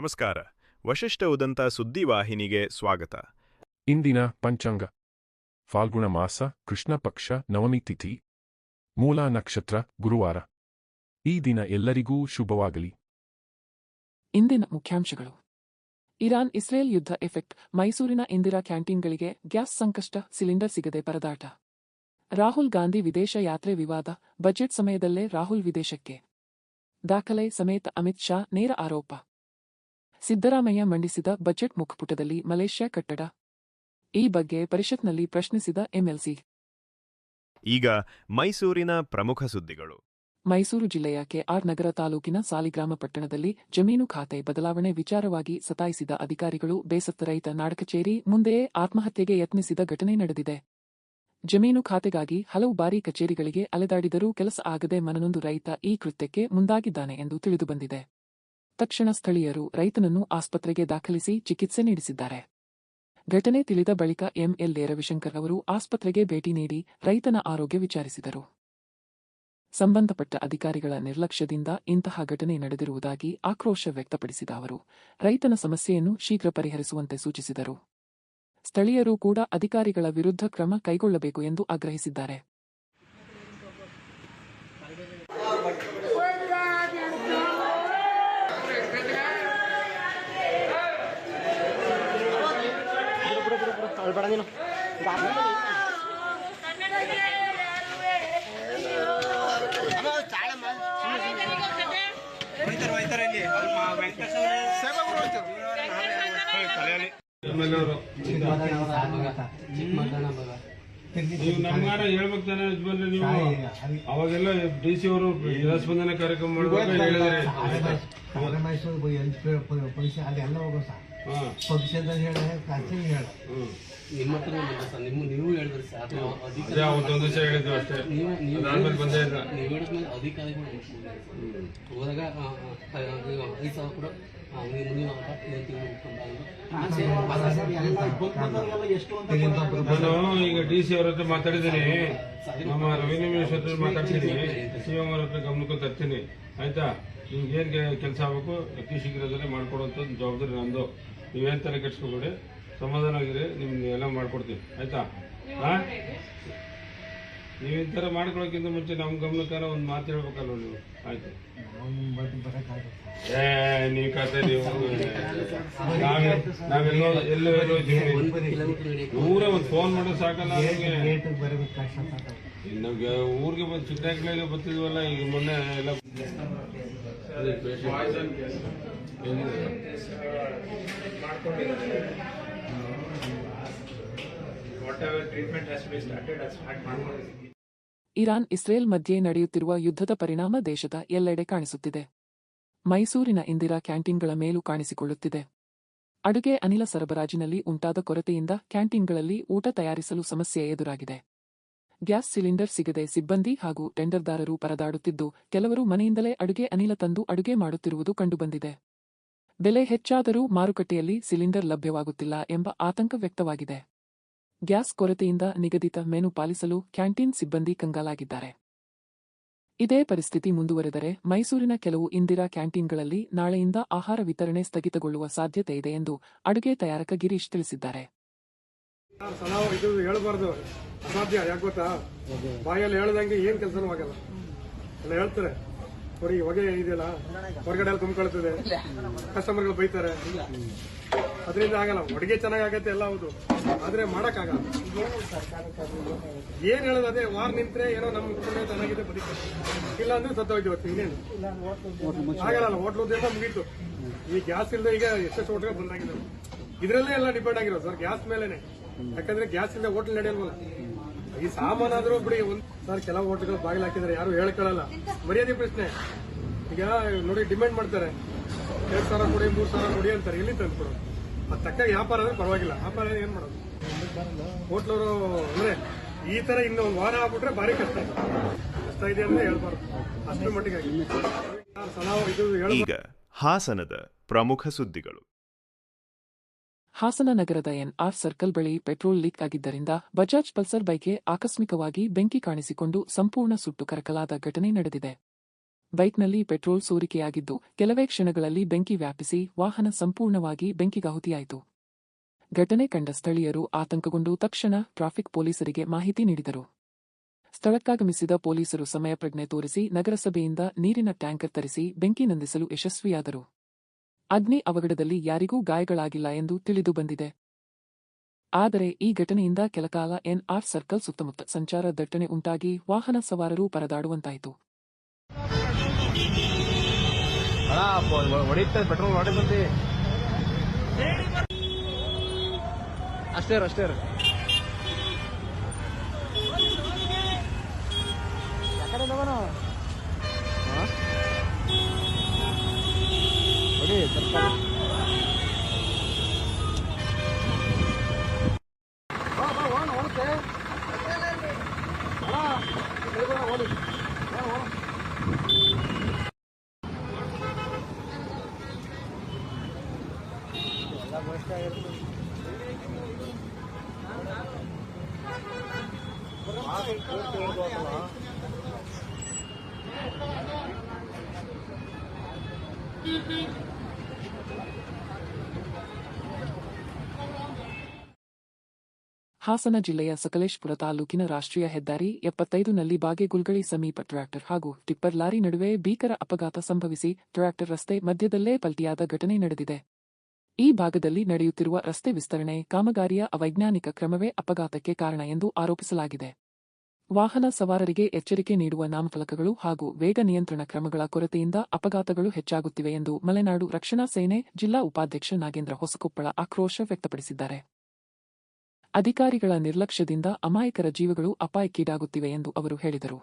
ನಮಸ್ಕಾರ. ವಶಿಷ್ಠ ಉದಂತ ಸುದ್ದಿವಾಹಿನಿಗೆ ಸ್ವಾಗತ. ಇಂದಿನ ಪಂಚಾಂಗ. ಫಾಲ್ಗುಣ ಮಾಸ, ಕೃಷ್ಣ ಪಕ್ಷ, ನವಮಿ ತಿಥಿ, ಮೂಲ ನಕ್ಷತ್ರ, ಗುರುವಾರ. ಈ ದಿನ ಎಲ್ಲರಿಗೂ ಶುಭವಾಗಲಿ. ಇಂದಿನ ಮುಖ್ಯಾಂಶಗಳು. ಇರಾನ್ ಇಸ್ರೇಲ್ ಯುದ್ಧ ಎಫೆಕ್ಟ್, ಮೈಸೂರಿನ ಇಂದಿರಾ ಕ್ಯಾಂಟೀನ್ಗಳಿಗೆ ಗ್ಯಾಸ್ ಸಂಕಷ್ಟ, ಸಿಲಿಂಡರ್ ಸಿಗದೆ ಪರದಾಟ. ರಾಹುಲ್ ಗಾಂಧಿ ವಿದೇಶ ಯಾತ್ರೆ ವಿವಾದ, ಬಜೆಟ್ ಸಮಯದಲ್ಲೇ ರಾಹುಲ್ ವಿದೇಶಕ್ಕೆ. ದಾಖಲೆ ಸಮೇತ ಅಮಿತ್ ಶಾ ನೇರ ಆರೋಪ. ಸಿದ್ದರಾಮಯ್ಯ ಮಂಡಿಸಿದ ಬಜೆಟ್ ಮುಖಪುಟದಲ್ಲಿ ಮಲೇಷ್ಯಾ ಕಟ್ಟಡ. ಈ ಬಗ್ಗೆ ಪರಿಷತ್ನಲ್ಲಿ ಪ್ರಶ್ನಿಸಿದ ಎಂಎಲ್ಸಿ. ಈಗ ಮೈಸೂರಿನ ಪ್ರಮುಖ ಸುದ್ದಿಗಳು. ಮೈಸೂರು ಜಿಲ್ಲೆಯ ಕೆಆರ್ ನಗರ ತಾಲೂಕಿನ ಸಾಲಿಗ್ರಾಮ ಪಟ್ಟಣದಲ್ಲಿ ಜಮೀನು ಖಾತೆ ಬದಲಾವಣೆ ವಿಚಾರವಾಗಿ ಸತಾಯಿಸಿದ ಅಧಿಕಾರಿಗಳು ಬೇಸತ್ತ ರೈತ ನಾಡಕಚೇರಿ ಮುಂದೆಯೇ ಆತ್ಮಹತ್ಯೆಗೆ ಯತ್ನಿಸಿದ ಘಟನೆ ನಡೆದಿದೆ. ಜಮೀನು ಖಾತೆಗಾಗಿ ಹಲವು ಬಾರಿ ಕಚೇರಿಗಳಿಗೆ ಅಲೆದಾಡಿದರೂ ಕೆಲಸ ಆಗದೆ ಮನನೊಂದು ರೈತ ಈ ಕೃತ್ಯಕ್ಕೆ ಮುಂದಾಗಿದ್ದಾನೆ ಎಂದು ತಿಳಿದುಬಂದಿದೆ. ತಕ್ಷಣ ಸ್ಥಳೀಯರು ರೈತನನ್ನು ಆಸ್ಪತ್ರೆಗೆ ದಾಖಲಿಸಿ ಚಿಕಿತ್ಸೆ ನೀಡಿಸಿದ್ದಾರೆ. ಘಟನೆ ತಿಳಿದ ಬಳಿಕ ಎಂಎಲ್ಎ ರವಿಶಂಕರ್ ಅವರು ಆಸ್ಪತ್ರೆಗೆ ಭೇಟಿ ನೀಡಿ ರೈತನ ಆರೋಗ್ಯ ವಿಚಾರಿಸಿದರು. ಸಂಬಂಧಪಟ್ಟ ಅಧಿಕಾರಿಗಳ ನಿರ್ಲಕ್ಷ್ಯದಿಂದ ಇಂತಹ ಘಟನೆ ನಡೆದಿರುವುದಾಗಿ ಆಕ್ರೋಶ ವ್ಯಕ್ತಪಡಿಸಿದ ಅವರು ರೈತನ ಸಮಸ್ಯೆಯನ್ನು ಶೀಘ್ರ ಪರಿಹರಿಸುವಂತೆ ಸೂಚಿಸಿದರು. ಸ್ಥಳೀಯರು ಕೂಡ ಅಧಿಕಾರಿಗಳ ವಿರುದ್ಧ ಕ್ರಮ ಕೈಗೊಳ್ಳಬೇಕು ಎಂದು ಆಗ್ರಹಿಸಿದ್ದಾರೆ. ನೀವು ನಮ್ಗಾರ ಹೇಳ್ಬೇಕು ತಾನೆ ಯಜಮಾನ್ರೆ, ನೀವು ಅವಾಗೆಲ್ಲ ಡಿಸಿ ಅವರು ಜನಸ್ಪಂದನ ಕಾರ್ಯಕ್ರಮ ಮಾಡ್ಬೇಕು ಹೇಳಿದ್ರೆ ನಿಮ್ಮ ಹತ್ರ ನೀವು ಹೇಳಿದ್ರಿ ಸರ್, ಅವತ್ತೊಂದು ದಿವಸ ಹೇಳಿದ್ವಿ ಅಷ್ಟೇ. ಅದಾದ್ಮೇಲೆ ಬಂದೇ ಇಲ್ಲ. ನೀವು ಹೇಳಿದ್ಮೇಲೆ ಅಧಿಕಾರಿಗಳು ಹೋದಾಗ 5,000 ಕೂಡ ಮುಂದಿನ ನಾನು ಈಗ ಡಿಸಿ ಅವ್ರ ಹತ್ರ ಮಾತಾಡಿದ್ದೀನಿ, ನಮ್ಮ ರೆವಿನ್ಯೂ ಮಿನಿಸ್ಟರ್ ಹತ್ರ ಮಾತಾಡ್ತೀನಿ, ಸಿಎಂ ಅವ್ರ ಹತ್ರ ಗಮನಕ್ಕೂ ತರ್ತೀನಿ. ಆಯ್ತಾ? ನಿಮ್ಗೆ ಏನ್ ಕೆಲಸ ಆಗಬೇಕು ಅತಿ ಶೀಘ್ರದಲ್ಲೇ ಮಾಡ್ಕೊಡುವಂತ ಜವಾಬ್ದಾರಿ ನಂದು. ನೀವೇನ್ ತರ ಕೆಡ್ಸ್ಕೊಬೇಡಿ, ಸಮಾಧಾನ ಆಗಿರಿ, ನಿಮ್ಗೆ ಎಲ್ಲ ಮಾಡ್ಕೊಡ್ತೀವಿ. ಆಯ್ತಾ? ನೀವು ಈ ತರ ಮಾಡ್ಕೊಳಕ್ಕಿಂತ ಮುಂಚೆ ನಮ್ ಗಮನಕ್ಕಾರ ಒಂದು ಮಾತು ಹೇಳ್ಬೇಕಲ್ವ ನೀವು? ಆಯ್ತು, ನೀವು ಕತೆ ನೀವು ನಾವೆಲ್ಲೋ ಎಲ್ಲೋ ಊರೇ ಒಂದು ಫೋನ್ ಮಾಡೋದು ಸಾಕಲ್ಲ ನಮ್ಗೆ. ಊರಿಗೆ ಬಂದು ಚಿಕ್ಕದಾಗ್ಲಾಗ ಬರ್ತಿದ್ವಲ್ಲ, ಈಗ ಮೊನ್ನೆ ಎಲ್ಲ ಇರಾನ್ ಇಸ್ರೇಲ್ ಮಧ್ಯೆ ನಡೆಯುತ್ತಿರುವ ಯುದ್ಧದ ಪರಿಣಾಮ ದೇಶದ ಎಲ್ಲೆಡೆ ಕಾಣಿಸುತ್ತಿದೆ. ಮೈಸೂರಿನ ಇಂದಿರಾ ಕ್ಯಾಂಟೀನ್ಗಳ ಮೇಲೂ ಕಾಣಿಸಿಕೊಳ್ಳುತ್ತಿದೆ. ಅಡುಗೆ ಅನಿಲ ಸರಬರಾಜಿನಲ್ಲಿ ಉಂಟಾದ ಕೊರತೆಯಿಂದ ಕ್ಯಾಂಟೀನ್ಗಳಲ್ಲಿ ಊಟ ತಯಾರಿಸಲು ಸಮಸ್ಯೆ ಎದುರಾಗಿದೆ. ಗ್ಯಾಸ್ ಸಿಲಿಂಡರ್ ಸಿಗದೆ ಸಿಬ್ಬಂದಿ ಹಾಗೂ ಟೆಂಡರ್ದಾರರು ಪರದಾಡುತ್ತಿದ್ದು, ಕೆಲವರು ಮನೆಯಿಂದಲೇ ಅಡುಗೆ ಅನಿಲ ತಂದು ಅಡುಗೆ ಮಾಡುತ್ತಿರುವುದು ಕಂಡುಬಂದಿದೆ. ಬೆಲೆ ಹೆಚ್ಚಾದರೂ ಮಾರುಕಟ್ಟೆಯಲ್ಲಿ ಸಿಲಿಂಡರ್ ಲಭ್ಯವಾಗುತ್ತಿಲ್ಲ ಎಂಬ ಆತಂಕ ವ್ಯಕ್ತವಾಗಿದೆ. ಗ್ಯಾಸ್ ಕೊರತೆಯಿಂದ ನಿಗದಿತ ಮೆನು ಪಾಲಿಸಲು ಕ್ಯಾಂಟೀನ್ ಸಿಬ್ಬಂದಿ ಕಂಗಾಲಾಗಿದ್ದಾರೆ. ಇದೇ ಪರಿಸ್ಥಿತಿ ಮುಂದುವರೆದರೆ ಮೈಸೂರಿನ ಕೆಲವು ಇಂದಿರಾ ಕ್ಯಾಂಟೀನ್ಗಳಲ್ಲಿ ನಾಳೆಯಿಂದ ಆಹಾರ ವಿತರಣೆ ಸ್ಥಗಿತಗೊಳ್ಳುವ ಸಾಧ್ಯತೆ ಇದೆ ಎಂದು ಅಡುಗೆ ತಯಾರಕ ಗಿರೀಶ್ ತಿಳಿಸಿದ್ದಾರೆ. ಇದು ಹೇಳಬಾರ್ದು, ಅಸಾಧ್ಯ. ಯಾಕೆ ಗೊತ್ತಾ, ಬಾಯಲ್ಲಿ ಹೇಳ್ದಂಗೆ ಏನ್ ಕೆಲಸನೂ ಆಗಲ್ಲ. ಎಲ್ಲ ಹೇಳ್ತಾರೆ, ಅವ್ರಿಗೆ ಹೊಗೆ ಇದೆಯಲ್ಲ ಹೊರಗಡೆ ಎಲ್ಲ ತುಂಬಿಕೊಳ್ತದೆ, ಕಸ್ಟಮರ್ಗಳು ಬೈತಾರೆ, ಅದರಿಂದ ಆಗಲ್ಲ. ಅಡುಗೆ ಚೆನ್ನಾಗಿ ಆಗತ್ತೆ ಎಲ್ಲ ಹೌದು, ಆದ್ರೆ ಮಾಡಕ್ಕಾಗಲ್ಲ. ಏನ್ ಹೇಳೋದು, ಅದೇ ವಾರ್ ನಿಂತ್ರೆ ಏನೋ ನಮ್ಮ ಕುಟುಂಬ ಚೆನ್ನಾಗಿದೆ ಬದುಕಿ, ಇಲ್ಲ ಅಂದ್ರೆ ಸತ್ತೋಯ್ತು. ಇನ್ನೇನು ಆಗಲ್ಲ, ಹೋಟ್ಲು ಉದ್ಯೋಗ ಮುಗೀತು. ಈ ಗ್ಯಾಸ್ ಇಲ್ಲದೆ ಈಗ ಎಷ್ಟೆಷ್ಟು ಹೋಟ್ಲು ಬಂದಾಗಿದೆ. ಇದ್ರಲ್ಲೇ ಎಲ್ಲ ಡಿಪೆಂಡ್ ಆಗಿರೋದು ಸರ್, ಗ್ಯಾಸ್ ಮೇಲೆನೆ. ಯಾಕಂದ್ರೆ ಗ್ಯಾಸ್ ಇಲ್ಲದೆ ಹೋಟ್ಲ್ ನಡೆಯಲ್ವಲ್ಲ. ಈ ಸಾಮಾನಾದ್ರೂ ಬಿಡಿ ಸರ್, ಕೆಲವು ಹೋಟ್ಲ್ಗಳು ಬಾಗಿಲು ಹಾಕಿದ್ರೆ ಯಾರು ಹೇಳ್ಕೊಳ್ಳಲ್ಲ, ಮರ್ಯಾದೆ ಪ್ರಶ್ನೆ. ಈಗ ನೋಡಿ ಡಿಮ್ಯಾಂಡ್ ಮಾಡ್ತಾರೆ, 2,000 ಕೊಡಿ, 3,000 ಕೊಡಿ ಅಂತಾರೆ. ಎಲ್ಲಿ ತಂದ್ಕೊಡೋದು? ಅದು ತಕ್ಕ ವ್ಯಾಪಾರ ಅಂದ್ರೆ ಪರವಾಗಿಲ್ಲ, ವ್ಯಾಪಾರ ಏನ್ ಮಾಡೋದು? ಹೋಟ್ಲವರು ಅಂದ್ರೆ ಈ ತರ ಇನ್ನು ಒಂದು ವಾರ ಆಗ್ಬಿಟ್ರೆ ಭಾರಿ ಕಷ್ಟ ಇದೆ ಅಂತ ಹೇಳ್ಬಾರ್ದು, ಅಷ್ಟರ ಮಟ್ಟಿಗೆ. ಈಗ ಹಾಸನದ ಪ್ರಮುಖ ಸುದ್ದಿಗಳು. ಹಾಸನ ನಗರದ ಎನ್ಆರ್ ಸರ್ಕಲ್ ಬಳಿ ಪೆಟ್ರೋಲ್ ಲೀಕ್ ಆಗಿದ್ದರಿಂದ ಬಜಾಜ್ ಪಲ್ಸರ್ ಬೈಕ್ಗೆ ಆಕಸ್ಮಿಕವಾಗಿ ಬೆಂಕಿ ಕಾಣಿಸಿಕೊಂಡು ಸಂಪೂರ್ಣ ಸುಟ್ಟು ಕರಕಲಾದ ಘಟನೆ ನಡೆದಿದೆ. ಬೈಕ್ನಲ್ಲಿ ಪೆಟ್ರೋಲ್ ಸೋರಿಕೆಯಾಗಿದ್ದು ಕೆಲವೇ ಕ್ಷಣಗಳಲ್ಲಿ ಬೆಂಕಿ ವ್ಯಾಪಿಸಿ ವಾಹನ ಸಂಪೂರ್ಣವಾಗಿ ಬೆಂಕಿಗಾಹುತಿಯಾಯಿತು. ಘಟನೆ ಕಂಡ ಸ್ಥಳೀಯರು ಆತಂಕಗೊಂಡು ತಕ್ಷಣ ಟ್ರಾಫಿಕ್ ಪೊಲೀಸರಿಗೆ ಮಾಹಿತಿ ನೀಡಿದರು. ಸ್ಥಳಕ್ಕಾಗಮಿಸಿದ ಪೊಲೀಸರು ಸಮಯಪ್ರಜ್ಞೆ ತೋರಿಸಿ ನಗರಸಭೆಯಿಂದ ನೀರಿನ ಟ್ಯಾಂಕರ್ ತರಿಸಿ ಬೆಂಕಿ ನಂದಿಸಲು ಯಶಸ್ವಿಯಾದರು. ಅಗ್ನಿ ಅವಘಡದಲ್ಲಿ ಯಾರಿಗೂ ಗಾಯಗಳಾಗಿಲ್ಲ ಎಂದು ತಿಳಿದುಬಂದಿದೆ. ಆದರೆ ಈ ಘಟನೆಯಿಂದ ಕೆಲಕಾಲ ಎನ್ಆರ್ ಸರ್ಕಲ್ ಸುತ್ತಮುತ್ತ ಸಂಚಾರ ದಟ್ಟಣೆ ಉಂಟಾಗಿ ವಾಹನ ಸವಾರರು ಪರದಾಡುವಂತಾಯಿತು. ಅಷ್ಟೇ ಹಾಸನ ಜಿಲ್ಲೆಯ ಸಕಲೇಶಪುರ ತಾಲೂಕಿನ ರಾಷ್ಟ್ರೀಯ ಹೆದ್ದಾರಿ 75ನಲ್ಲಿ ಬಾಗೇಗುಲ್ಗಳಿ ಸಮೀಪ ಟ್ರ್ಯಾಕ್ಟರ್ ಹಾಗೂ ಟಿಪ್ಪರ್ ಲಾರಿ ನಡುವೆ ಭೀಕರ ಅಪಘಾತ ಸಂಭವಿಸಿ ಟ್ರ್ಯಾಕ್ಟರ್ ರಸ್ತೆ ಮಧ್ಯದಲ್ಲೇ ಪಲ್ಟಿಯಾದ ಘಟನೆ ನಡೆದಿದೆ. ಈ ಭಾಗದಲ್ಲಿ ನಡೆಯುತ್ತಿರುವ ರಸ್ತೆ ವಿಸ್ತರಣೆ ಕಾಮಗಾರಿಯ ಅವೈಜ್ಞಾನಿಕ ಕ್ರಮವೇ ಅಪಘಾತಕ್ಕೆ ಕಾರಣ ಎಂದು ಆರೋಪಿಸಲಾಗಿದೆ. ವಾಹನ ಸವಾರರಿಗೆ ಎಚ್ಚರಿಕೆ ನೀಡುವ ನಾಮಫಲಕಗಳು ಹಾಗೂ ವೇಗ ನಿಯಂತ್ರಣ ಕ್ರಮಗಳ ಕೊರತೆಯಿಂದ ಅಪಘಾತಗಳು ಹೆಚ್ಚಾಗುತ್ತಿವೆ ಎಂದು ಮಲೆನಾಡು ರಕ್ಷಣಾ ಸೇನೆ ಜಿಲ್ಲಾ ಉಪಾಧ್ಯಕ್ಷ ನಾಗೇಂದ್ರ ಹೊಸಕೊಪ್ಪಳ ಆಕ್ರೋಶ ವ್ಯಕ್ತಪಡಿಸಿದ್ದಾರೆ. ಅಧಿಕಾರಿಗಳ ನಿರ್ಲಕ್ಷ್ಯದಿಂದ ಅಮಾಯಕರ ಜೀವಗಳು ಅಪಾಯಕ್ಕೀಡಾಗುತ್ತಿವೆ ಎಂದು ಅವರು ಹೇಳಿದರು.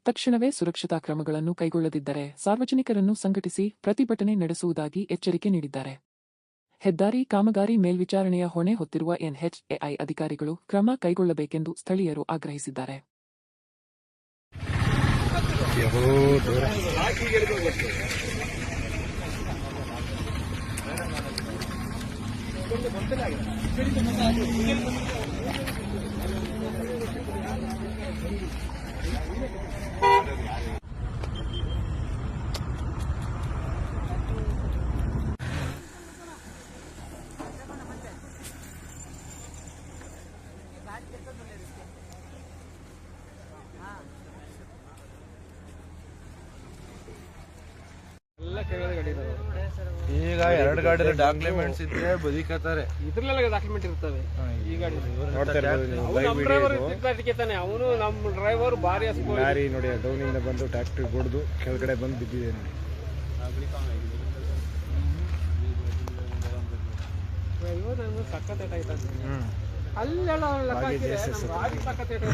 ತಕ್ಷಣವೇ ಸುರಕ್ಷತಾ ಕ್ರಮಗಳನ್ನು ಕೈಗೊಳ್ಳದಿದ್ದರೆ ಸಾರ್ವಜನಿಕರನ್ನು ಸಂಘಟಿಸಿ ಪ್ರತಿಭಟನೆ ನಡೆಸುವುದಾಗಿ ಎಚ್ಚರಿಕೆ ನೀಡಿದ್ದಾರೆ. ಹೆದ್ದಾರಿ ಕಾಮಗಾರಿ ಮೇಲ್ವಿಚಾರಣೆಯ ಹೊಣೆ ಹೊತ್ತಿರುವ ಎನ್ಎಚ್ಎಐ ಅಧಿಕಾರಿಗಳು ಕ್ರಮ ಕೈಗೊಳ್ಳಬೇಕೆಂದು ಸ್ಥಳೀಯರು ಆಗ್ರಹಿಸಿದ್ದಾರೆ. ಈಗ 2 ಗಾಡಿ ಡಾಕ್ಯುಮೆಂಟ್ಸ್ ಇದ್ರೆ ಬದುಕತಾರೆ. ಇದ್ರಲ್ಲೆಲ್ಲ ಡಾಕ್ಯುಮೆಂಟ್ ಇರ್ತವೆ. ಈ ಗಾಡಿ ಅವನು ನಮ್ಮ ಡ್ರೈವರ್ ಭಾರಿ ಲಾರಿ ನೋಡಿ ಡೌನಿಂದ ಬಂದು ಟ್ರ್ಯಾಕ್ಟರ್ ಹೊಡೆದು ಕೆಳಗಡೆ ಬಂದು ಬಿದ್ದಿದೆ ನೋಡಿ. ಸಖತ್ ಏಟ್ ಆಯ್ತು ಅಲ್ಲೆಲ್ಲ ಸಖತ್ ಏಟ್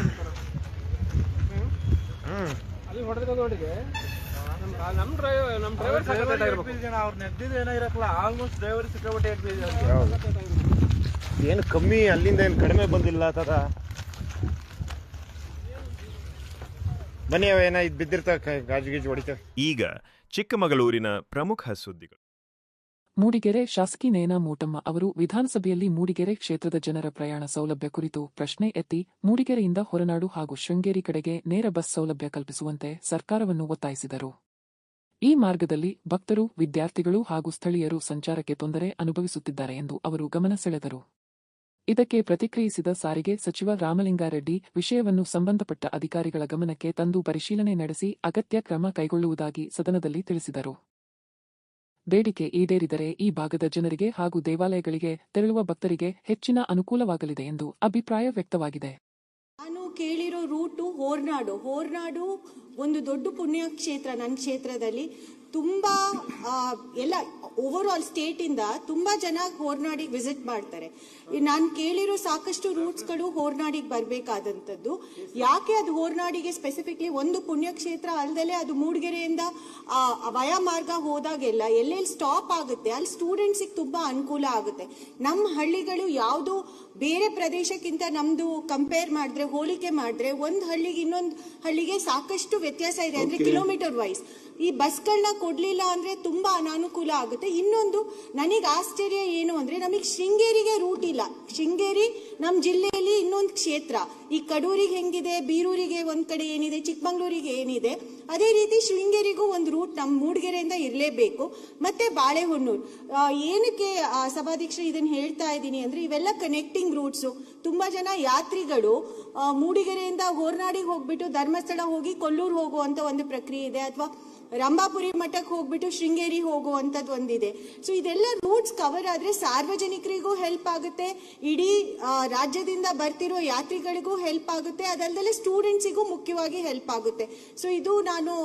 ಅಲ್ಲಿ ಹೊಡೆದ ನೋಡಿದೆ. ನಮ್ಮ ಡ್ರೈವರ್ ಅವ್ರು ನೆದ್ದಿದ್ದು ಏನೋ ಇರಲ್ಲ, ಆಲ್ಮೋಸ್ಟ್ ಡ್ರೈವರ್ ಸಿಕ್ಕಾಪಟ್ಟೆ ಏನು ಕಮ್ಮಿ ಅಲ್ಲಿಂದ ಏನು ಕಡಿಮೆ ಬಂದಿಲ್ಲ ತರ. ಬನ್ನಿ ಅವೇನ ಇದು ಬಿದ್ದಿರ್ತಾವ ಗಾಜು ಗೀಜು ಹೊಡಿತಾವೆ. ಈಗ ಚಿಕ್ಕಮಗಳೂರಿನ ಪ್ರಮುಖ ಸುದ್ದಿಗಳು. ಮೂಡಿಗೆರೆ ಶಾಸಕಿ ನಯನಾ ಮೂಟಮ್ಮ ಅವರು ವಿಧಾನಸಭೆಯಲ್ಲಿ ಮೂಡಿಗೆರೆ ಕ್ಷೇತ್ರದ ಜನರ ಪ್ರಯಾಣ ಸೌಲಭ್ಯ ಕುರಿತು ಪ್ರಶ್ನೆ ಎತ್ತಿ ಮೂಡಿಗೆರೆಯಿಂದ ಹೊರನಾಡು ಹಾಗೂ ಶೃಂಗೇರಿ ಕಡೆಗೆ ನೇರ ಬಸ್ ಸೌಲಭ್ಯ ಕಲ್ಪಿಸುವಂತೆ ಸರ್ಕಾರವನ್ನು ಒತ್ತಾಯಿಸಿದರು. ಈ ಮಾರ್ಗದಲ್ಲಿ ಭಕ್ತರು, ವಿದ್ಯಾರ್ಥಿಗಳು ಹಾಗೂ ಸ್ಥಳೀಯರು ಸಂಚಾರಕ್ಕೆ ತೊಂದರೆ ಅನುಭವಿಸುತ್ತಿದ್ದಾರೆ ಎಂದು ಅವರು ಗಮನ ಸೆಳೆದರು. ಇದಕ್ಕೆ ಪ್ರತಿಕ್ರಿಯಿಸಿದ ಸಾರಿಗೆ ಸಚಿವ ರಾಮಲಿಂಗಾರೆಡ್ಡಿ ವಿಷಯವನ್ನು ಸಂಬಂಧಪಟ್ಟ ಅಧಿಕಾರಿಗಳ ಗಮನಕ್ಕೆ ತಂದು ಪರಿಶೀಲನೆ ನಡೆಸಿ ಅಗತ್ಯ ಕ್ರಮ ಕೈಗೊಳ್ಳುವುದಾಗಿ ಸದನದಲ್ಲಿ ತಿಳಿಸಿದರು. ಬೇಡಿಕೆ ಈಡೇರಿದರೆ ಈ ಭಾಗದ ಜನರಿಗೆ ಹಾಗೂ ದೇವಾಲಯಗಳಿಗೆ ತೆರಳುವ ಭಕ್ತರಿಗೆ ಹೆಚ್ಚಿನ ಅನುಕೂಲವಾಗಲಿದೆ ಎಂದು ಅಭಿಪ್ರಾಯ ವ್ಯಕ್ತವಾಗಿದೆ. ನಾನು ಕೇಳಿರೋ ರೂಟು ಹೋರ್ನಾಡು ಒಂದು ದೊಡ್ಡ ಪುಣ್ಯಕ್ಷೇತ್ರ. ನನ್ನ ಕ್ಷೇತ್ರದಲ್ಲಿ ತುಂಬ ಎಲ್ಲ ಓವರ್ ಆಲ್ ಸ್ಟೇಟಿಂದ ತುಂಬ ಜನ ಹೋರ್ನಾಡಿಗೆ ವಿಸಿಟ್ ಮಾಡ್ತಾರೆ. ನಾನು ಕೇಳಿರೋ ಸಾಕಷ್ಟು ರೂಟ್ಸ್ಗಳು ಹೋರ್ನಾಡಿಗೆ ಬರಬೇಕಾದಂಥದ್ದು. ಯಾಕೆ ಅದು ಹೋರ್ನಾಡಿಗೆ ಸ್ಪೆಸಿಫಿಕ್ಲಿ ಒಂದು ಪುಣ್ಯಕ್ಷೇತ್ರ ಅಲ್ಲದೆ ಅದು ಮೂಡಿಗೆರೆಯಿಂದ ವಯಾ ಮಾರ್ಗ ಹೋದಾಗೆಲ್ಲ ಎಲ್ಲೆಲ್ಲಿ ಸ್ಟಾಪ್ ಆಗುತ್ತೆ ಅಲ್ಲಿ ಸ್ಟೂಡೆಂಟ್ಸಿಗೆ ತುಂಬ ಅನುಕೂಲ ಆಗುತ್ತೆ. ನಮ್ಮ ಹಳ್ಳಿಗಳು ಯಾವುದು ಬೇರೆ ಪ್ರದೇಶಕ್ಕಿಂತ ನಮ್ಮದು ಕಂಪೇರ್ ಮಾಡಿದ್ರೆ, ಹೋಲಿಕೆ ಮಾಡಿದ್ರೆ ಒಂದು ಹಳ್ಳಿಗೆ ಇನ್ನೊಂದು ಹಳ್ಳಿಗೆ ಸಾಕಷ್ಟು ವ್ಯತ್ಯಾಸ ಇದೆ. ಅಂದರೆ ಕಿಲೋಮೀಟರ್ ವೈಸ್ ಈ ಬಸ್ಗಳನ್ನ ಕೊಡಲಿಲ್ಲ ಅಂದರೆ ತುಂಬ ಅನಾನುಕೂಲ ಆಗುತ್ತೆ. ಇನ್ನೊಂದು ನನಗೆ ಆಶ್ಚರ್ಯ ಏನು ಅಂದರೆ ನಮಗೆ ಶೃಂಗೇರಿಗೆ ರೂಟ್ ಇಲ್ಲ. ಏನಿಲ್ಲ. ಶೃಂಗೇರಿ ನಮ್ಮ ಜಿಲ್ಲೆಯಲ್ಲಿ ಇನ್ನೊಂದು ಕ್ಷೇತ್ರ. ಈ ಕಡೂರಿಗೆ ಹೆಂಗಿದೆ, ಬೀರೂರಿಗೆ ಒಂದ್ ಕಡೆ ಏನಿದೆ, ಚಿಕ್ಕಮಂಗ್ಳೂರಿಗೆ ಏನಿದೆ, ಅದೇ ರೀತಿ ಶೃಂಗೇರಿಗೂ ಒಂದು ರೂಟ್ ನಮ್ಮ ಮೂಡಿಗೆರೆಯಿಂದ ಇರಲೇಬೇಕು. ಮತ್ತೆ ಬಾಳೆಹೊನ್ನೂರು. ಏನಕ್ಕೆ ಸಭಾಧ್ಯಕ್ಷರು ಇದನ್ನ ಹೇಳ್ತಾ ಇದ್ದೀನಿ ಅಂದ್ರೆ, ಇವೆಲ್ಲ ಕನೆಕ್ಟಿಂಗ್ ರೂಟ್ಸು. ತುಂಬಾ ಜನ ಯಾತ್ರಿಗಳು ಮೂಡಿಗೆರೆಯಿಂದ ಹೋರ್ನಾಡಿಗೆ ಹೋಗ್ಬಿಟ್ಟು ಧರ್ಮಸ್ಥಳ ಹೋಗಿ ಕೊಲ್ಲೂರು ಹೋಗುವಂತ ಒಂದು ಪ್ರಕ್ರಿಯೆ ಇದೆ, ಅಥವಾ ರಂಭಾಪುರಿ ಮಠಕ್ಕೆ ಹೋಗ್ಬಿಟ್ಟು ಶೃಂಗೇರಿ ಹೋಗುವಂಥದ್ದು ಒಂದಿದೆ. ಸೊ ಇದೆಲ್ಲ ರೂಟ್ಸ್ ಕವರ್ ಆದ್ರೆ ಸಾರ್ವಜನಿಕರಿಗೂ ಹೆಲ್ಪ್ ಆಗುತ್ತೆ, ಇಡೀ ರಾಜ್ಯದಿಂದ ಬರ್ತಿರೋ ಯಾತ್ರಿಗಳಿಗೂ ಹೆಲ್ಪ್ ಆಗುತ್ತೆ, ಅದಲ್ಲದೆ ಸ್ಟೂಡೆಂಟ್ಸಿಗೂ ಮುಖ್ಯವಾಗಿ ಹೆಲ್ಪ್ ಆಗುತ್ತೆ. ಸೊ ಇದು ನಾನು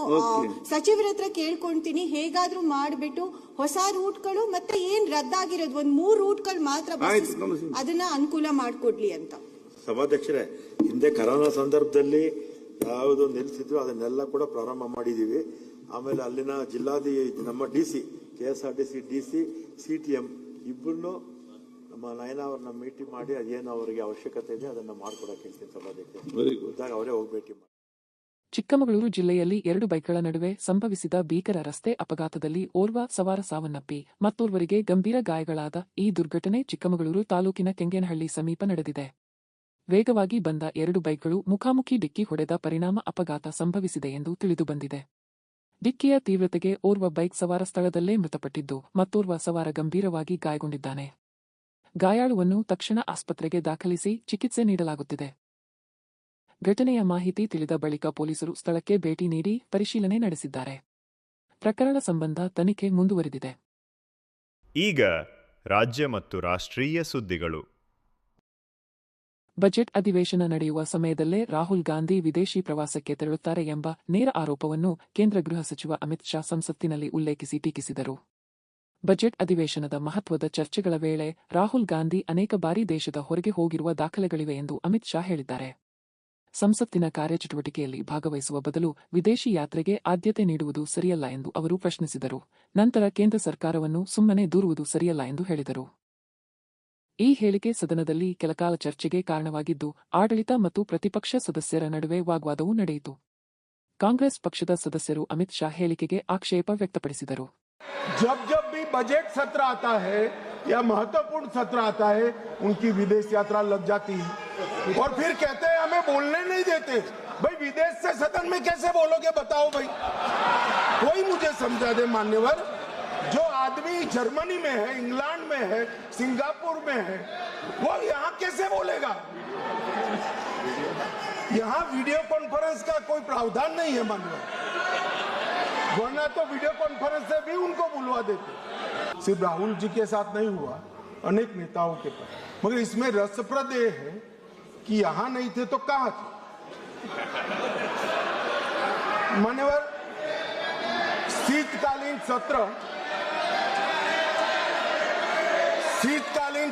ಸಚಿವರ ಹತ್ರ ಕೇಳ್ಕೊಂತೀನಿ, ಹೇಗಾದ್ರೂ ಮಾಡಿಬಿಟ್ಟು ಹೊಸ ರೂಟ್ಗಳು ಮತ್ತೆ ಏನ್ ರದ್ದಾಗಿರೋದು ಒಂದು 3 ರೂಟ್ಗಳು ಮಾತ್ರ ಅದನ್ನ ಅನುಕೂಲ ಮಾಡಿಕೊಡ್ಲಿ ಅಂತ. ಸಭಾಧ್ಯಕ್ಷರೇ, ಹಿಂದೆ ಕರೋನಾ ಸಂದರ್ಭದಲ್ಲಿ ಯಾವುದು ನಿಲ್ಲಿಸಿದ್ರು ಅದನ್ನೆಲ್ಲ ಕೂಡ ಪ್ರಾರಂಭ ಮಾಡಿದೀವಿ. ಆಮೇಲೆ ಅಲ್ಲಿನ ನಮ್ಮ DC KSRTC DC CTM ಇಬ್ಬರನ್ನು ನಮ್ಮ ನಯನ ಅವ್ರನ್ನ ಮೀಟಿಂಗ್ ಮಾಡಿ ಅದೇನು ಅವರಿಗೆ ಅವಶ್ಯಕತೆ ಇದೆ ಅದನ್ನ ಮಾಡ್ಕೊಡಕ್ಕೆ ಹೇಳ್ತೀನಿ ಸಭಾಧ್ಯಕ್ಷರು. ಅವರೇ ಹೋಗಿ ಭೇಟಿ ಮಾಡಿ. ಚಿಕ್ಕಮಗಳೂರು ಜಿಲ್ಲೆಯಲ್ಲಿ 2 ಬೈಕ್ಗಳ ನಡುವೆ ಸಂಭವಿಸಿದ ಭೀಕರ ರಸ್ತೆ ಅಪಘಾತದಲ್ಲಿ ಓರ್ವ ಸವಾರ ಸಾವನ್ನಪ್ಪಿ ಮತ್ತೋರ್ವರಿಗೆ ಗಂಭೀರ ಗಾಯಗಳಾದ ಈ ದುರ್ಘಟನೆ ಚಿಕ್ಕಮಗಳೂರು ತಾಲೂಕಿನ ಕೆಂಗೇನಹಳ್ಳಿ ಸಮೀಪ ನಡೆದಿದೆ. ವೇಗವಾಗಿ ಬಂದ 2 ಬೈಕ್ಗಳು ಮುಖಾಮುಖಿ ಡಿಕ್ಕಿ ಹೊಡೆದ ಪರಿಣಾಮ ಅಪಘಾತ ಸಂಭವಿಸಿದೆ ಎಂದು ತಿಳಿದುಬಂದಿದೆ. ಡಿಕ್ಕಿಯ ತೀವ್ರತೆಗೆ ಓರ್ವ ಬೈಕ್ ಸವಾರ ಸ್ಥಳದಲ್ಲೇ ಮೃತಪಟ್ಟಿದ್ದು, ಮತ್ತೋರ್ವ ಸವಾರ ಗಂಭೀರವಾಗಿ ಗಾಯಗೊಂಡಿದ್ದಾನೆ. ಗಾಯಾಳುವನ್ನು ತಕ್ಷಣ ಆಸ್ಪತ್ರೆಗೆ ದಾಖಲಿಸಿ ಚಿಕಿತ್ಸೆ ನೀಡಲಾಗುತ್ತಿದೆ. ಘಟನೆಯ ಮಾಹಿತಿ ತಿಳಿದ ಬಳಿಕ ಪೊಲೀಸರು ಸ್ಥಳಕ್ಕೆ ಭೇಟಿ ನೀಡಿ ಪರಿಶೀಲನೆ ನಡೆಸಿದ್ದಾರೆ. ಪ್ರಕರಣ ಸಂಬಂಧ ತನಿಖೆ ಮುಂದುವರಿದಿದೆ. ಈಗ ರಾಜ್ಯ ಮತ್ತು ರಾಷ್ಟ್ರೀಯ ಸುದ್ದಿಗಳು. ಬಜೆಟ್ ಅಧಿವೇಶನ ನಡೆಯುವ ಸಮಯದಲ್ಲೇ ರಾಹುಲ್ ಗಾಂಧಿ ವಿದೇಶಿ ಪ್ರವಾಸಕ್ಕೆ ತೆರಳುತ್ತಾರೆ ಎಂಬ ನೇರ ಆರೋಪವನ್ನು ಕೇಂದ್ರ ಗೃಹ ಸಚಿವ ಅಮಿತ್ ಶಾ ಸಂಸತ್ತಿನಲ್ಲಿ ಉಲ್ಲೇಖಿಸಿ ಟೀಕಿಸಿದರು. ಬಜೆಟ್ ಅಧಿವೇಶನದ ಮಹತ್ವದ ಚರ್ಚೆಗಳ ವೇಳೆ ರಾಹುಲ್ ಗಾಂಧಿ ಅನೇಕ ಬಾರಿ ದೇಶದ ಹೊರಗೆ ಹೋಗಿರುವ ದಾಖಲೆಗಳಿವೆ ಎಂದು ಅಮಿತ್ ಶಾ ಹೇಳಿದ್ದಾರೆ. ಸಂಸತ್ತಿನ ಕಾರ್ಯಚಟುವಟಿಕೆಯಲ್ಲಿ ಭಾಗವಹಿಸುವ ಬದಲು ವಿದೇಶಿ ಯಾತ್ರೆಗೆ ಆದ್ಯತೆ ನೀಡುವುದು ಸರಿಯಲ್ಲ ಎಂದು ಅವರು ಪ್ರಶ್ನಿಸಿದರು. ನಂತರ ಕೇಂದ್ರ ಸರ್ಕಾರವನ್ನು ಸುಮ್ಮನೆ ದೂರುವುದು ಸರಿಯಲ್ಲ ಎಂದು ಹೇಳಿದರು. ಈ ಹೇಳಿಕೆ ಸದನದಲ್ಲಿ ಕೆಲಕಾಲ ಚರ್ಚೆಗೆ ಕಾರಣವಾಗಿದ್ದು, ಆಡಳಿತ ಮತ್ತು ಪ್ರತಿಪಕ್ಷ ಸದಸ್ಯರ ನಡುವೆ ವಾಗ್ವಾದವೂ ನಡೆಯಿತು. ಕಾಂಗ್ರೆಸ್ ಪಕ್ಷದ ಸದಸ್ಯರು ಅಮಿತ್ ಶಾ ಹೇಳಿಕೆಗೆ ಆಕ್ಷೇಪ ವ್ಯಕ್ತಪಡಿಸಿದರು. जब जब भी बजट सत्र आता है या महत्वपूर्ण सत्र आता है, उनकी विदेश यात्रा लग जाती है और फिर कहते हैं हमें बोलने नहीं देते। भाई विदेश से सदन में कैसे बोलोगे बताओ भाई, कोई मुझे समझा दे मान्यवर। जो आदमी जर्मनी में है, इंग्लैंड में है, सिंगापुर में है, वो यहाँ कैसे बोलेगा? यहाँ वीडियो कॉन्फ्रेंस का कोई प्रावधान नहीं है मान्यवर, वरना तो वीडियो कॉन्फ्रेंस से भी उनको बुलवा देते। सिर्फ राहुल जी के साथ नहीं हुआ, अनेक नेताओं के पास। मगर इसमें रसप्रद ये है कि यहां नहीं थे तो कहां थे मान्यवर? शीतकालीन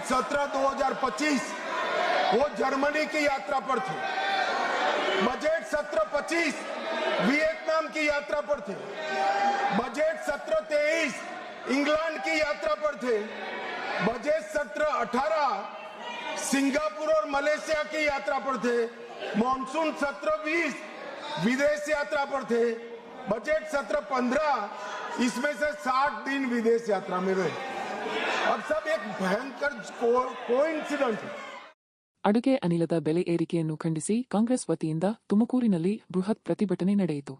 सत्र 2025 वो जर्मनी की यात्रा पर थे। बजट सत्र 25 वियतनाम की यात्रा पर थे। बजट सत्र 23 इंग्लैंड की यात्रा पर थे। बजट सत्र 18 सिंगापुर और मलेशिया की यात्रा पर थे। मॉनसून सत्र 20 विदेश यात्रा पर थे। बजट सत्र 15 इसमें से 60 दिन विदेश यात्रा में रहे। अब सब एक भयंकर कोइंसिडेंट है। ಅಡುಗೆ ಅನಿಲದ ಬೆಲೆ ಏರಿಕೆಯನ್ನು ಖಂಡಿಸಿ ಕಾಂಗ್ರೆಸ್ ವತಿಯಿಂದ ತುಮಕೂರಿನಲ್ಲಿ ಬೃಹತ್ ಪ್ರತಿಭಟನೆ ನಡೆಯಿತು.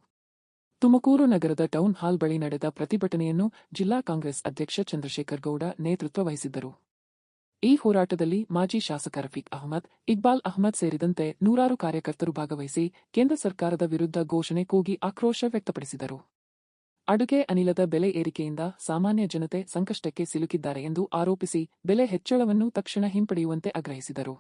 ತುಮಕೂರು ನಗರದ ಟೌನ್ ಹಾಲ್ ಬಳಿ ನಡೆದ ಪ್ರತಿಭಟನೆಯನ್ನು ಜಿಲ್ಲಾ ಕಾಂಗ್ರೆಸ್ ಅಧ್ಯಕ್ಷ ಚಂದ್ರಶೇಖರ್ ಗೌಡ ನೇತೃತ್ವ ವಹಿಸಿದ್ದರು. ಈ ಹೋರಾಟದಲ್ಲಿ ಮಾಜಿ ಶಾಸಕ ರಫೀಕ್ ಅಹಮದ್, ಇಕ್ಬಾಲ್ ಅಹಮದ್ ಸೇರಿದಂತೆ 100 ಕಾರ್ಯಕರ್ತರು ಭಾಗವಹಿಸಿ ಕೇಂದ್ರ ಸರ್ಕಾರದ ವಿರುದ್ಧ ಘೋಷಣೆ ಕೂಗಿ ಆಕ್ರೋಶ ವ್ಯಕ್ತಪಡಿಸಿದರು. ಅಡುಗೆ ಅನಿಲದ ಬೆಲೆ ಏರಿಕೆಯಿಂದ ಸಾಮಾನ್ಯ ಜನತೆ ಸಂಕಷ್ಟಕ್ಕೆ ಸಿಲುಕಿದ್ದಾರೆ ಎಂದು ಆರೋಪಿಸಿ ಬೆಲೆ ಹೆಚ್ಚಳವನ್ನು ತಕ್ಷಣ ಹಿಂಪಡೆಯುವಂತೆ ಆಗ್ರಹಿಸಿದರು.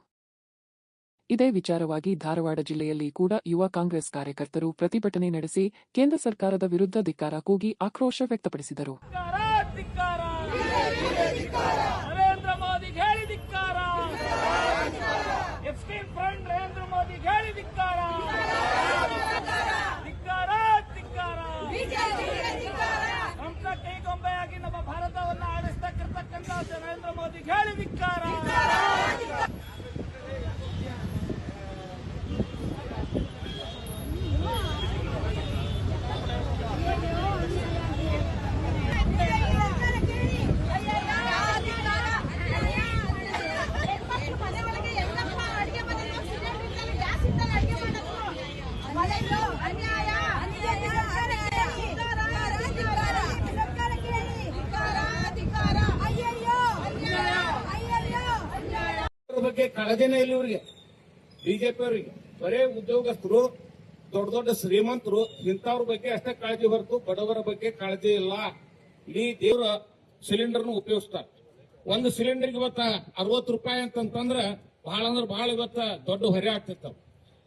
ಇದೇ ವಿಚಾರವಾಗಿ ಧಾರವಾಡ ಜಿಲ್ಲೆಯಲ್ಲಿ ಕೂಡ ಯುವ ಕಾಂಗ್ರೆಸ್ ಕಾರ್ಯಕರ್ತರು ಪ್ರತಿಭಟನೆ ನಡೆಸಿ ಕೇಂದ್ರ ಸರ್ಕಾರದ ವಿರುದ್ಧ ಧಿಕ್ಕಾರ ಕೂಗಿ ಆಕ್ರೋಶ ವ್ಯಕ್ತಪಡಿಸಿದರು. ನರೇಂದ್ರ ಮೋದಿ ಹೇಳಿ ಧಿಕ್ಕಾರ, ಎಕ್ಸ್ಟ್ರೀಮ್ ಫ್ರಂಟ್ ನರೇಂದ್ರ ಮೋದಿ ಹೇಳಿ ಧಿಕ್ಕಾರ, ಧಿಕ್ಕಾರ ಧಿಕ್ಕಾರ. ನಮ್ಮ ಕೈಗೊಂಬೆಯಾಗಿ ನಮ್ಮ ಭಾರತವನ್ನು ಆಡಿಸ್ತಕ್ಕಂಥ ನರೇಂದ್ರ ಮೋದಿ ಹೇಳಿ ಧಿಕ್ಕಾರ. ಬಗ್ಗೆ ಕಾಳಜಿನೇ ಇಲ್ಲ ಇವ್ರಿಗೆ, ಬಿಜೆಪಿ ಅವರಿಗೆ. ಬರೇ ಉದ್ಯೋಗಸ್ಥರು, ದೊಡ್ಡ ದೊಡ್ಡ ಶ್ರೀಮಂತರು ಇಂಥವ್ರ ಬಗ್ಗೆ ಅಷ್ಟೇ ಕಾಳಜಿ ಹೊರತು ಬಡವರ ಬಗ್ಗೆ ಕಾಳಜಿ ಇಲ್ಲ. ಇಡೀ ದೇವರ ಸಿಲಿಂಡರ್ನು ಉಪಯೋಗಿಸ್ತಾರೆ. ಒಂದು ಸಿಲಿಂಡರ್ಗೆ ಇವತ್ತ 60 ರೂಪಾಯಿ ಅಂತಂದ್ರೆ ಬಹಳ ಅಂದ್ರೆ ಬಹಳ ಇವತ್ತ ದೊಡ್ಡ ಹೊರೆ ಆಗ್ತಿರ್ತಾವ.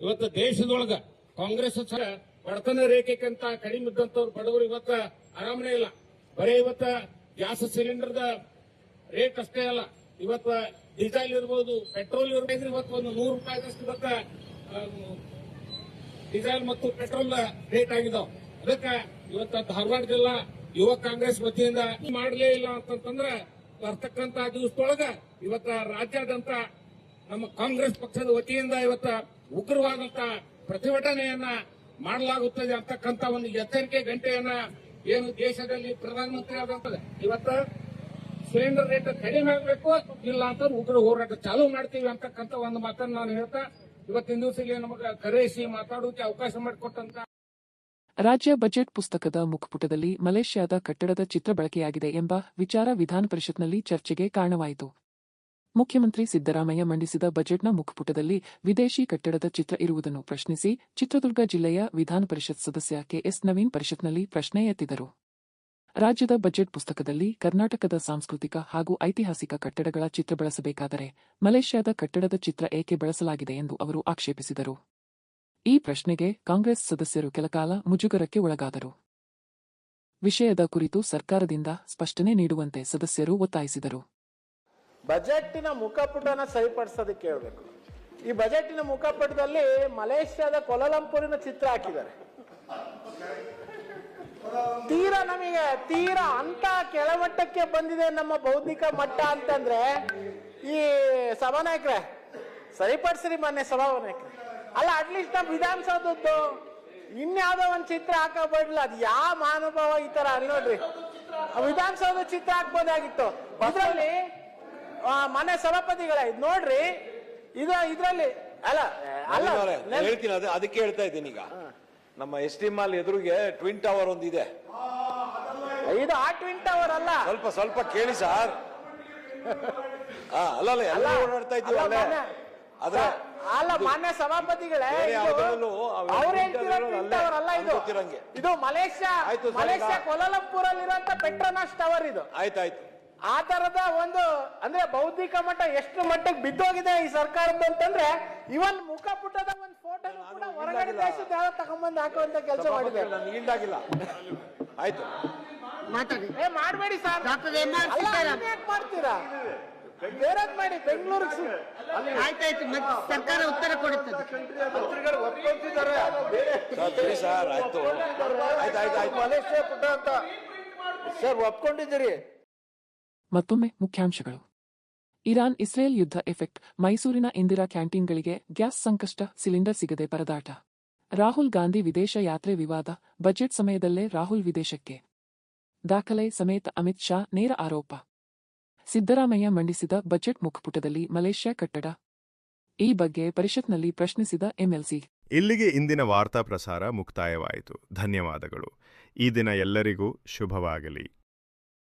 ಇವತ್ತು ದೇಶದೊಳಗ ಕಾಂಗ್ರೆಸ್ ಬಡತನ ರೇಖೆಗಿಂತ ಕಡಿಮೆ ಇದ್ದಂತವ್ರು ಬಡವರು ಇವತ್ತ ಆರಾಮನೇ ಇಲ್ಲ. ಬರೀ ಇವತ್ತ ಗ್ಯಾಸ್ ಸಿಲಿಂಡರ್ದ ರೇಟ್ ಅಷ್ಟೇ ಅಲ್ಲ, ಇವತ್ತ ಡೀಸೆಲ್ ಇರ್ಬೋದು, ಪೆಟ್ರೋಲ್ ಇರ್ಬೋದು. ಇವತ್ತು ಒಂದು 100 ರೂಪಾಯಿದಷ್ಟು ಇವತ್ತ ಡೀಸೆಲ್ ಮತ್ತು ಪೆಟ್ರೋಲ್ ರೇಟ್ ಆಗಿದಾವ. ಅದಕ್ಕೆ ಇವತ್ತ ಧಾರವಾಡ ಜಿಲ್ಲಾ ಯುವ ಕಾಂಗ್ರೆಸ್ ವತಿಯಿಂದ ಮಾಡಲೇ ಇಲ್ಲ ಅಂತಂದ್ರೆ ಬರ್ತಕ್ಕಂತ ದಿವಸದೊಳಗ ಇವತ್ತ ರಾಜ್ಯಾದ್ಯಂತ ನಮ್ಮ ಕಾಂಗ್ರೆಸ್ ಪಕ್ಷದ ವತಿಯಿಂದ ಇವತ್ತ ಉಗ್ರವಾದಂತ ಪ್ರತಿಭಟನೆಯನ್ನ ಮಾಡಲಾಗುತ್ತದೆ ಅಂತಕ್ಕಂತ ಒಂದು ಎಚ್ಚರಿಕೆ ಗಂಟೆಯನ್ನ ಏನು ದೇಶದಲ್ಲಿ ಪ್ರಧಾನಮಂತ್ರಿ ಆದಂತದೆ. ಇವತ್ತ ಸಿಲಿಂಡರ್ ರೇಟ್ ಕಡಿಮೆ ಆಗಬೇಕು, ಇಲ್ಲ ಅಂತ ಉಗ್ರ ಹೋರಾಟ ಚಾಲೂ ಮಾಡ್ತೀವಿ ಅಂತಕ್ಕಂತ ಒಂದು ಮಾತನ್ನ ನಾನು ಹೇಳ್ತಾ ಇವತ್ತಿನ ದಿವಸ ಇಲ್ಲಿ ನಮಗೆ ಕರೆಯಿಸಿ ಮಾತಾಡೋಕೆ ಅವಕಾಶ ಮಾಡಿಕೊಟ್ಟಂತ. ರಾಜ್ಯ ಬಜೆಟ್ ಪುಸ್ತಕದ ಮುಖಪುಟದಲ್ಲಿ ಮಲೇಷ್ಯಾದ ಕಟ್ಟಡದ ಚಿತ್ರ ಬಳಕೆಯಾಗಿದೆ ಎಂಬ ವಿಚಾರ ವಿಧಾನ ಪರಿಷತ್ನಲ್ಲಿ ಚರ್ಚೆಗೆ ಕಾರಣವಾಯಿತು. ಮುಖ್ಯಮಂತ್ರಿ ಸಿದ್ದರಾಮಯ್ಯ ಮಂಡಿಸಿದ ಬಜೆಟ್ನ ಮುಖಪುಟದಲ್ಲಿ ವಿದೇಶಿ ಕಟ್ಟಡದ ಚಿತ್ರ ಇರುವುದನ್ನು ಪ್ರಶ್ನಿಸಿ ಚಿತ್ರದುರ್ಗ ಜಿಲ್ಲೆಯ ವಿಧಾನ ಪರಿಷತ್ ಸದಸ್ಯ ಕೆಎಸ್ ನವೀನ್ ಪರಿಷತ್ನಲ್ಲಿ ಪ್ರಶ್ನೆ ಎತ್ತಿದರು. ರಾಜ್ಯದ ಬಜೆಟ್ ಪುಸ್ತಕದಲ್ಲಿ ಕರ್ನಾಟಕದ ಸಾಂಸ್ಕೃತಿಕ ಹಾಗೂ ಐತಿಹಾಸಿಕ ಕಟ್ಟಡಗಳ ಚಿತ್ರ ಬಳಸಬೇಕಾದರೆ ಮಲೇಷ್ಯಾದ ಕಟ್ಟಡದ ಚಿತ್ರ ಏಕೆ ಬಳಸಲಾಗಿದೆ ಎಂದು ಅವರು ಆಕ್ಷೇಪಿಸಿದರು. ಈ ಪ್ರಶ್ನೆಗೆ ಕಾಂಗ್ರೆಸ್ ಸದಸ್ಯರು ಕೆಲಕಾಲ ಮುಜುಗರಕ್ಕೆ ಒಳಗಾದರು. ವಿಷಯದ ಕುರಿತು ಸರ್ಕಾರದಿಂದ ಸ್ಪಷ್ಟನೆ ನೀಡುವಂತೆ ಸದಸ್ಯರು ಒತ್ತಾಯಿಸಿದರು. ಬಜೆಟ್ಟಿನ ಮುಖಪುಟನ ಸರಿಪಡಿಸೋದಕ್ಕೆ ಹೇಳ್ಬೇಕು. ಈ ಬಜೆಟ್ಟಿನ ಮುಖಪುಟದಲ್ಲಿ ಮಲೇಷ್ಯಾದ ಕೊಲಾಲಂಪುರಿನ ಚಿತ್ರ ಹಾಕಿದ್ದಾರೆ. ತೀರಾ ಅಂತ ಕೆಳಮಟ್ಟಕ್ಕೆ ಬಂದಿದೆ ನಮ್ಮ ಬೌದ್ಧಿಕ ಮಟ್ಟ ಅಂತಂದ್ರೆ ಈ ಸಭಾನಾಯಕರೇ ಸರಿಪಡಿಸ್ರಿ. ಮೊನ್ನೆ ಸಭಾನಾಯಕರೇ ಅಲ್ಲ, ಅಟ್ಲೀಸ್ಟ್ ನಮ್ಮ ವಿಧಾನಸೌಧದ್ದು ಇನ್ಯಾವುದೋ ಒಂದು ಚಿತ್ರ ಹಾಕಬೇಡಲ್ಲ. ಅದು ಯಾವ ಮಹಾನುಭಾವ ಈ ತರ ನೋಡ್ರಿ, ವಿಧಾನಸೌಧ ಚಿತ್ರ ಹಾಕ್ಬೋದಾಗಿತ್ತು. ಇದರಲ್ಲಿ ಮನೆ ಸಭಾಪತಿಗಳ ಇದು ನೋಡ್ರಿ, ಇದ್ರಲ್ಲಿ ಅಲ್ಲ ಹೇಳ್ತೀನಿ, ಅದಕ್ಕೆ ಹೇಳ್ತಾ ಇದ್ದೀನಿ. ಈಗ ನಮ್ಮ ಎಸ್ಟಿ ಮಾಲ್ ಎದುರಿಗೆ ಟ್ವಿನ್ ಟವರ್ ಒಂದಿದೆ. ಇದು ಆ ಟ್ವಿನ್ ಟವರ್ ಅಲ್ಲ, ಸ್ವಲ್ಪ ಕೇಳಿ ಸರ್. ಅಲ್ಲ ಎಲ್ಲ ಓಡಾಡ್ತಾ ಇದ್ದೀವಿ ಆದ್ರೆ ಅಲ್ಲ ಮಾನ್ಯ ಸಭಾಪತಿಗಳೇ, ಅವ್ರು ಹೇಳ್ತಿರೋ ಟ್ವಿನ್ ಟವರ್ ಅಲ್ಲ ಇದು ಮಲೇಷ್ಯಾ ಕೊಲಾಲಂಪುರ್ ಅಲ್ಲಿರುವಂತ ಪೆಟ್ರೋನಾಸ್ ಟವರ್ ಇದು. ಆಯ್ತಾಯ್ತು. ಆ ತರದ ಒಂದು ಅಂದ್ರೆ ಬೌದ್ಧಿಕ ಮಟ್ಟ ಎಷ್ಟು ಮಟ್ಟಕ್ಕೆ ಬಿದ್ದೋಗಿದೆ ಈ ಸರ್ಕಾರದ್ದು ಅಂತಂದ್ರೆ ಇವನ್ ಮುಖಪುಟದ ಒಂದು ಫೋಟೋ ಕೂಡ ಹೊರಗಡೆ ದೇಶದ ಯಾವ್ದು ತಗೊಂಡ್ಬಂದು ಹಾಕುವಂತ ಕೆಲಸ ಮಾಡಿದೆ. ಆಯ್ತು ಮಾಡಬೇಡಿ ಸರ್, ಮಾಡ್ತೀರಾ ಬೇರೆದ್ ಮಾಡಿ ಬೆಂಗಳೂರಿಗೆ. ಆಯ್ತಾಯ್ತು, ಸರ್ಕಾರ ಉತ್ತರ ಕೊಡುತ್ತದೆ. ಸರ್ ಆಯ್ತು, ಮಲೇಷ್ಯಾ ಪುಟ ಅಂತ ಸರ್ ಒಪ್ಕೊಂಡಿದ್ದೀರಿ. ಮತ್ತೊಮ್ಮೆ ಮುಖ್ಯಾಂಶಗಳು. ಇರಾನ್ ಇಸ್ರೇಲ್ ಯುದ್ಧ ಎಫೆಕ್ಟ್, ಮೈಸೂರಿನ ಇಂದಿರಾ ಕ್ಯಾಂಟೀನ್ಗಳಿಗೆ ಗ್ಯಾಸ್ ಸಂಕಷ್ಟ, ಸಿಲಿಂಡರ್ ಸಿಗದೆ ಪರದಾಟ. ರಾಹುಲ್ ಗಾಂಧಿ ವಿದೇಶ ಯಾತ್ರೆ ವಿವಾದ, ಬಜೆಟ್ ಸಮಯದಲ್ಲೇ ರಾಹುಲ್ ವಿದೇಶಕ್ಕೆ. ದಾಖಲೆ ಸಮೇತ ಅಮಿತ್ ಶಾ ನೇರ ಆರೋಪ. ಸಿದ್ದರಾಮಯ್ಯ ಮಂಡಿಸಿದ ಬಜೆಟ್ ಮುಖಪುಟದಲ್ಲಿ ಮಲೇಷ್ಯಾ ಕಟ್ಟಡ. ಈ ಬಗ್ಗೆ ಪರಿಷತ್ನಲ್ಲಿ ಪ್ರಶ್ನಿಸಿದ ಎಂಎಲ್ಸಿ. ಇಲ್ಲಿಗೆ ಇಂದಿನ ವಾರ್ತಾ ಪ್ರಸಾರ ಮುಕ್ತಾಯವಾಯಿತು. ಧನ್ಯವಾದಗಳು. ಈ ದಿನ ಎಲ್ಲರಿಗೂ ಶುಭವಾಗಲಿ.